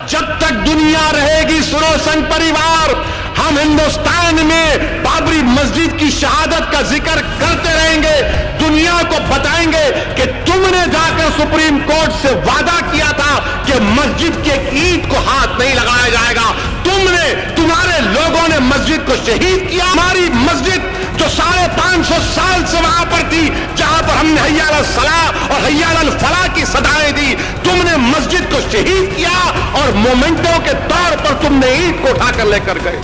जब तक दुनिया रहेगी सुनो संघ परिवार, हम हिंदुस्तान में बाबरी मस्जिद की शहादत का जिक्र करते रहेंगे, दुनिया को बताएंगे कि तुमने जाकर सुप्रीम कोर्ट से वादा किया था कि मस्जिद के एक ईंट को हाथ नहीं लगाया जाएगा, तुम्हारे लोगों ने मस्जिद को शहीद किया। हमारी मस्जिद जो 550 साल से वहां पर थी, जहां पर हमने हय्या अल सलाह और हय्या अल फलाह की सदाएं दी, तुमने मस्जिद को शहीद किया और मोमेंटो के तौर पर तुमने ईंट को उठाकर लेकर गए।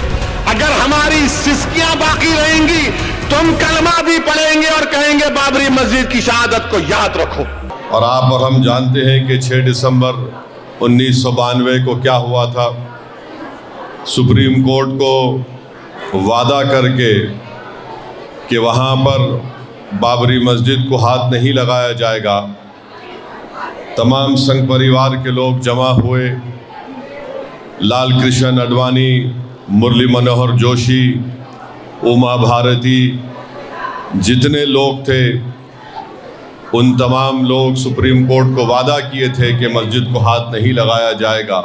अगर हमारी सिस्कियां बाकी रहेंगी तो हम कलमा भी पढ़ेंगे और कहेंगे बाबरी मस्जिद की शहादत को याद रखो। और आप और हम जानते हैं कि 6 दिसंबर 1992 को क्या हुआ था। सुप्रीम कोर्ट को वादा करके कि वहाँ पर बाबरी मस्जिद को हाथ नहीं लगाया जाएगा, तमाम संघ परिवार के लोग जमा हुए। लाल कृष्ण आडवाणी, मुरली मनोहर जोशी, उमा भारती, जितने लोग थे उन तमाम लोग सुप्रीम कोर्ट को वादा किए थे कि मस्जिद को हाथ नहीं लगाया जाएगा।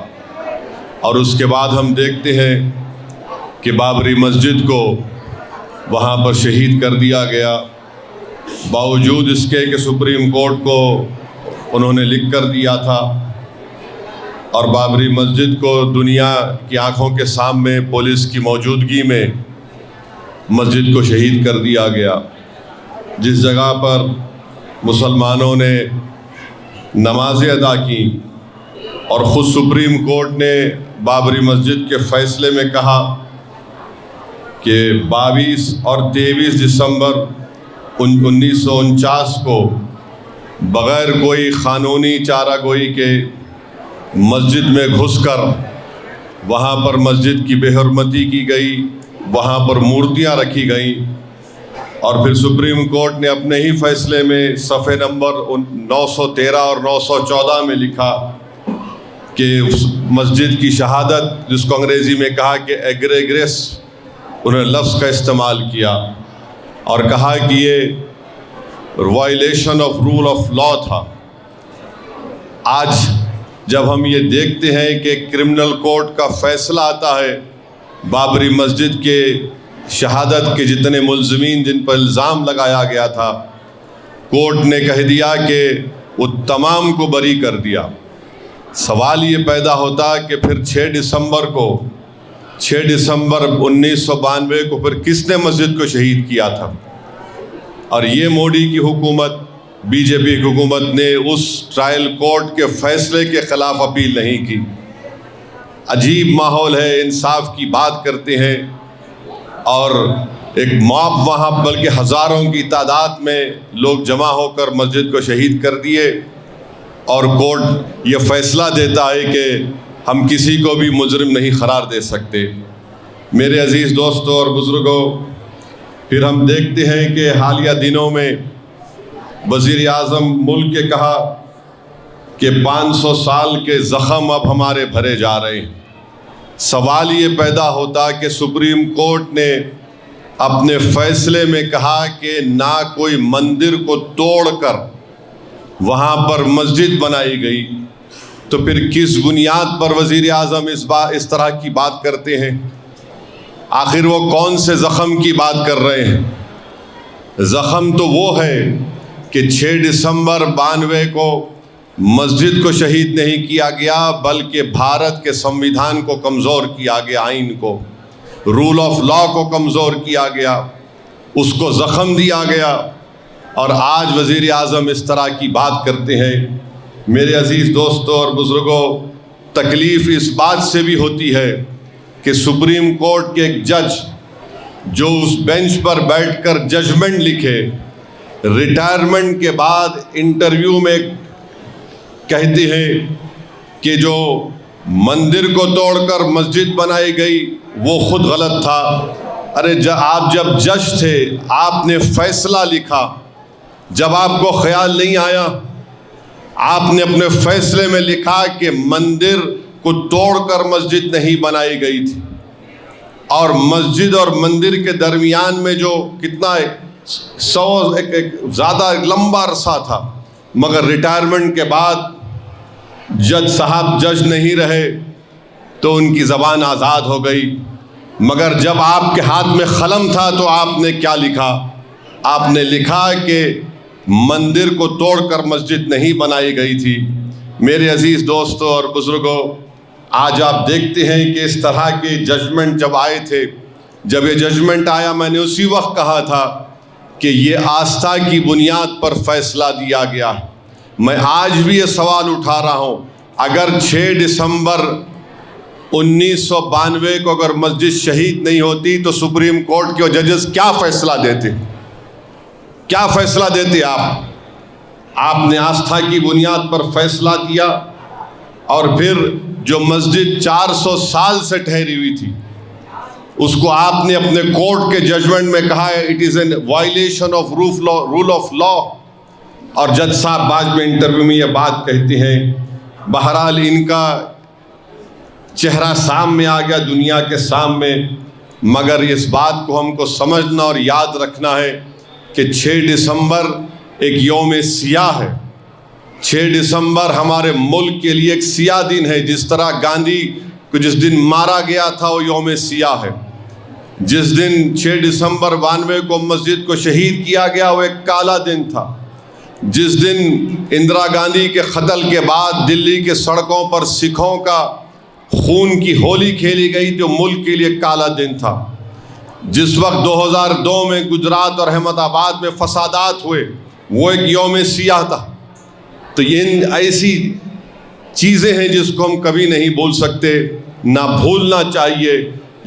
और उसके बाद हम देखते हैं कि बाबरी मस्जिद को वहाँ पर शहीद कर दिया गया। बावजूद इसके कि सुप्रीम कोर्ट को उन्होंने लिख कर दिया था और बाबरी मस्जिद को दुनिया की आंखों के सामने पुलिस की मौजूदगी में मस्जिद को शहीद कर दिया गया। जिस जगह पर मुसलमानों ने नमाज़ें अदा की और ख़ुद सुप्रीम कोर्ट ने बाबरी मस्जिद के फ़ैसले में कहा कि 22 और 23 दिसंबर 1949 को बग़ैर कोई क़ानूनी चारागोई के मस्जिद में घुसकर वहाँ पर मस्जिद की बेहरमती की गई, वहाँ पर मूर्तियाँ रखी गईं। और फिर सुप्रीम कोर्ट ने अपने ही फ़ैसले में सफ़े नंबर 913 और 914 में लिखा कि उस मस्जिद की शहादत, जिसको अंग्रेज़ी में कहा कि एग्रेग्रेस, उन्होंने लफ्ज़ का इस्तेमाल किया और कहा कि ये violation of rule of law था। आज जब हम ये देखते हैं कि क्रिमिनल कोर्ट का फ़ैसला आता है, बाबरी मस्जिद के शहादत के जितने मुल्ज़मीन जिन पर इल्ज़ाम लगाया गया था, कोर्ट ने कह दिया कि वो तमाम को बरी कर दिया। सवाल ये पैदा होता कि फिर 6 दिसंबर 1992 को फिर किसने मस्जिद को शहीद किया था? और ये मोदी की हुकूमत, बीजेपी की हुकूमत ने उस ट्रायल कोर्ट के फ़ैसले के ख़िलाफ़ अपील नहीं की। अजीब माहौल है, इंसाफ की बात करते हैं और एक मॉब वहाँ, बल्कि हज़ारों की तादाद में लोग जमा होकर मस्जिद को शहीद कर दिए और कोर्ट ये फ़ैसला देता है कि हम किसी को भी मुजरिम नहीं करार दे सकते। मेरे अज़ीज़ दोस्तों और बुज़ुर्गों, फिर हम देखते हैं कि हालिया दिनों में वज़ीर आज़म मुल्क के कहा कि 500 साल के ज़ख़म अब हमारे भरे जा रहे हैं। सवाल ये पैदा होता कि सुप्रीम कोर्ट ने अपने फ़ैसले में कहा कि ना कोई मंदिर को तोड़कर वहाँ पर मस्जिद बनाई गई, तो फिर किस बुनियाद पर वज़ीर आज़म इस तरह की बात करते हैं? आखिर वो कौन से ज़ख़म की बात कर रहे हैं? ज़ख़म तो वो है कि 6 दिसंबर 92 को मस्जिद को शहीद नहीं किया गया, बल्कि भारत के संविधान को कमज़ोर किया गया, आइन को, रूल ऑफ लॉ को कमज़ोर किया गया, उसको ज़ख़म दिया गया। और आज वज़ीर आज़म इस तरह की बात करते हैं। मेरे अज़ीज़ दोस्तों और बुज़ुर्गों, तकलीफ़ इस बात से भी होती है कि सुप्रीम कोर्ट के एक जज जो उस बेंच पर बैठकर जजमेंट लिखे, रिटायरमेंट के बाद इंटरव्यू में कहते हैं कि जो मंदिर को तोड़कर मस्जिद बनाई गई वो खुद गलत था। अरे आप जब जज थे, आपने फ़ैसला लिखा, जब आपको ख्याल नहीं आया, आपने अपने फ़ैसले में लिखा कि मंदिर को तोड़कर मस्जिद नहीं बनाई गई थी, और मस्जिद और मंदिर के दरमियान में जो कितना ज़्यादा लंबा अरसा था, मगर रिटायरमेंट के बाद जज साहब जज नहीं रहे تو ان کی زبان آزاد ہو گئی، مگر جب آپ کے ہاتھ میں قلم تھا تو آپ نے کیا لکھا؟ آپ نے لکھا کہ مندر کو توڑ کر مسجد نہیں بنائی گئی تھی۔ میرے عزیز دوستوں اور بزرگوں، آج آپ دیکھتے ہیں کہ اس طرح کے ججمنٹ جب آئے تھے، جب یہ ججمنٹ آیا، میں نے اسی وقت کہا تھا کہ یہ آستھا کی بنیاد پر فیصلہ دیا گیا۔ میں آج بھی یہ سوال اٹھا رہا ہوں، اگر 6 دسمبر 1992 کو اگر مسجد شہید نہیں ہوتی تو سپریم کورٹ کے ججز کیا فیصلہ دیتے؟ کیا فیصلہ دیتے آپ نے آستھا کی بنیاد پر فیصلہ دیا، اور پھر جو مسجد 400 سال سے ٹھہری ہوئی تھی اس کو آپ نے اپنے کورٹ کے ججمنٹ میں کہا ہے it is an violation of rule of law, اور جج صاحب بعد میں انٹرویو میں یہ بات کہتے ہیں۔ بہرحال ان کا چہرہ سامنے آ گیا دنیا کے سامنے، مگر اس بات کو ہم کو سمجھنا اور یاد رکھنا ہے کہ 6 دسمبر ایک یوم سیاہ ہے۔ 6 دسمبر ہمارے ملک کے لیے ایک سیاہ دن ہے، جس طرح گاندھی کو جس دن مارا گیا تھا وہ یوم سیاہ ہے۔ جس دن 6 دسمبر 92 کو مسجد کو شہید کیا گیا وہ ایک کالا دن تھا۔ جس دن اندرا گاندھی کے قتل کے بعد دلی کے سڑکوں پر سکھوں کا خون کی ہولی کھیلی گئی تو ملک کے لیے کالا دن تھا۔ جس وقت 2002 میں گجرات اور احمد آباد میں فسادات ہوئے وہ ایک یوم سیاہ تھا۔ تو یہ ایسی چیزیں ہیں جس کو ہم کبھی نہیں بھول سکتے، نہ بھولنا چاہیے۔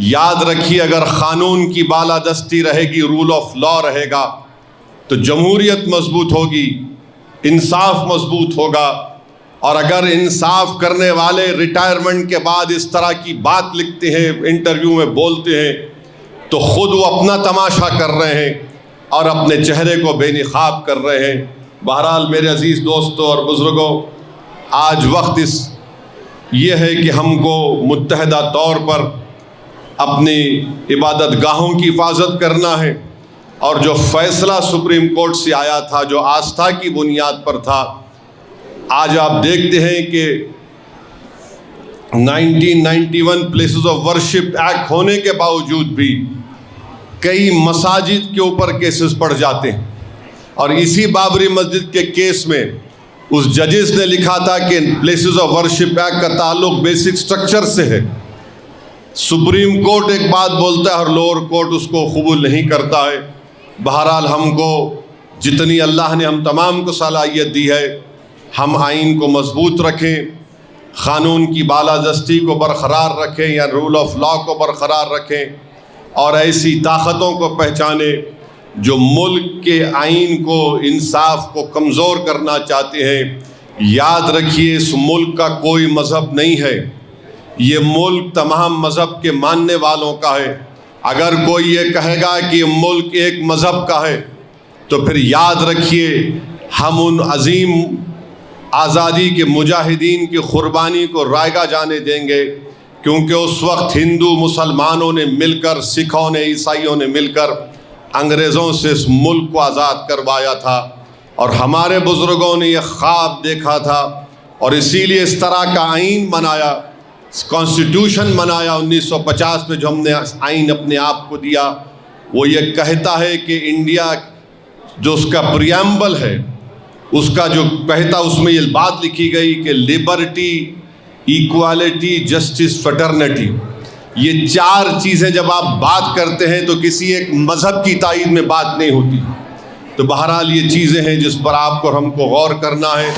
یاد رکھیے، اگر قانون کی بالادستی رہے گی، رول آف لا رہے گا، تو جمہوریت مضبوط ہوگی، انصاف مضبوط ہوگا۔ اور اگر انصاف کرنے والے ریٹائرمنٹ کے بعد اس طرح کی بات لکھتے ہیں، انٹرویو میں بولتے ہیں، تو خود وہ اپنا تماشا کر رہے ہیں اور اپنے چہرے کو بے نقاب کر رہے ہیں۔ بہرحال میرے عزیز دوستوں اور بزرگوں، آج وقت یہ ہے کہ ہم کو متحدہ طور پر اپنی عبادت گاہوں کی حفاظت کرنا ہے، اور جو فیصلہ سپریم کورٹ سے آیا تھا جو آستھا کی بنیاد پر تھا، آج آپ دیکھتے ہیں کہ 1991 پلیسز آف ورشپ ایکٹ ہونے کے باوجود بھی کئی مساجد کے اوپر کیسز پڑ جاتے ہیں، اور اسی بابری مسجد کے کیس میں اس ججز نے لکھا تھا کہ پلیسز آف ورشپ ایکٹ کا تعلق بیسک سٹرکچر سے ہے۔ سپریم کورٹ ایک بات بولتا ہے اور لوور کورٹ اس کو قبول نہیں کرتا ہے۔ بہرحال ہم کو جتنی اللہ نے ہم تمام کو صلاحیت دی ہے، ہم آئین کو مضبوط رکھیں، قانون کی بالادستی کو برقرار رکھیں یا رول آف لا کو برقرار رکھیں، اور ایسی طاقتوں کو پہچانیں جو ملک کے آئین کو، انصاف کو کمزور کرنا چاہتے ہیں۔ یاد رکھیے، اس ملک کا کوئی مذہب نہیں ہے، یہ ملک تمام مذہب کے ماننے والوں کا ہے۔ اگر کوئی یہ کہے گا کہ یہ ملک ایک مذہب کا ہے تو پھر یاد رکھیے ہم ان عظیم آزادی کے مجاہدین کی قربانی کو رائگاں جانے دیں گے، کیونکہ اس وقت ہندو مسلمانوں نے مل کر، سکھوں نے، عیسائیوں نے مل کر انگریزوں سے اس ملک کو آزاد کروایا تھا، اور ہمارے بزرگوں نے یہ خواب دیکھا تھا، اور اسی لیے اس طرح کا آئین بنایا، کانسٹیٹیوشن بنایا 1950 میں جو ہم نے آئین اپنے آپ کو دیا۔ وہ یہ کہتا ہے کہ انڈیا جو اس کا پریامبل ہے، اس کا جو کہتا، اس میں یہ بات لکھی گئی کہ لبرٹی، ایکوالٹی، جسٹس، فٹرنیٹی، یہ 4 چیزیں جب آپ بات کرتے ہیں تو کسی ایک مذہب کی تائید میں بات نہیں ہوتی۔ تو بہرحال یہ چیزیں ہیں جس پر آپ کو اور ہم کو غور کرنا ہے۔